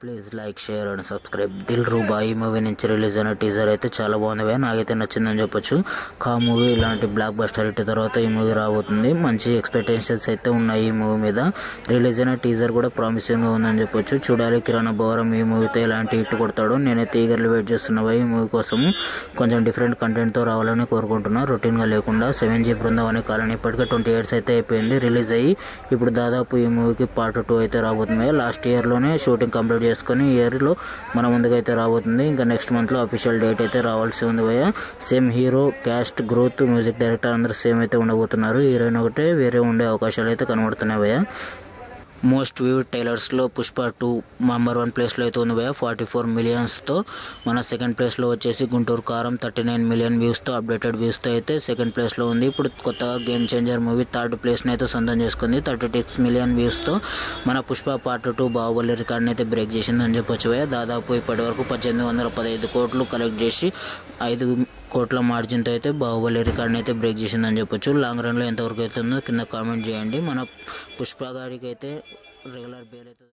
Please like share and subscribe. Dil Ruba ఈ movie నుంచి release అయిన టీజర్ అయితే చాలా బాగుంది, నాకైతే నచ్చిందని చెప్పొచ్చు. కా మూవీ ఇలాంటి బ్లాక్ బస్టర్ హిట్ తర్వాత ఈ మూవీ రాబోతుంది. మంచి ఎక్స్పెక్టేషన్స్ అయితే ఉన్నాయి ఈ మూవీ మీద. రిలీజ్ అయిన టీజర్ కూడా ప్రామిసింగ్గా ఉందని చెప్పొచ్చు. చూడాలి కిరణ్ బోరం ఈ మూవీతో ఎలాంటి హిట్ కొడతాడో. నేనైతే ఈగర్లీ వెయిట్ చేస్తున్నా ఈ మూవీ కోసం. కొంచెం డిఫరెంట్ కంటెంట్తో రావాలని కోరుకుంటున్నా, రొటీన్గా లేకుండా. 7G బృందావని కాలనీ ఇప్పటికే 20 years అయితే అయిపోయింది రిలీజ్ అయ్యి. ఇప్పుడు దాదాపు ఈ మూవీకి పార్ట్ 2 అయితే రాబోతుంది. లాస్ట్ ఇయర్లోనే షూటింగ్ కంప్లీట్ చేసుకొని ఇయర్లో మన ముందుగా అయితే రాబోతుంది. ఇంకా నెక్స్ట్ మంత్లో అఫీషియల్ డేట్ అయితే రావాల్సి ఉంది భయ్య. Same hero, caste, growth, music director అందరూ సేమ్ అయితే ఉండబోతున్నారు. హీరోయిన్ ఒకటే వేరే ఉండే అవకాశాలు అయితే కనబడుతున్నాయి భయ్య. మోస్ట్ వ్యూడ్ ట్రైలర్స్లో పుష్ప 2 నెంబర్ 1 ప్లేస్లో అయితే ఉంది భయ్య 44 millionsతో. మన సెకండ్ ప్లేస్లో వచ్చేసి గుంటూరు కారం 39 million వ్యూస్తో, అప్డేటెడ్ వ్యూస్తో అయితే సెకండ్ ప్లేస్లో ఉంది. ఇప్పుడు కొత్తగా గేమ్ చేంజర్ మూవీ థర్డ్ ప్లేస్ని అయితే సొంతం చేసుకుంది 36 million వ్యూస్తో. మన పుష్ప పార్ట్ 2 బాహుబలి రికార్డ్ని అయితే బ్రేక్ చేసిందని చెప్పొచ్చు భయ్య. దాదాపు ఇప్పటి వరకు 1815 కోట్లు కలెక్ట్ చేసి 5 కోట్ల మార్జిన్తో అయితే బాహుబలి రికార్డ్ని అయితే బ్రేక్ చేసిందని చెప్పొచ్చు. లాంగ్ రన్లో ఎంతవరకు అవుతుందో కింద కామెంట్ చేయండి. మన పుష్ప గారికి అయితే రెగ్యులర్ బేల్ అయితే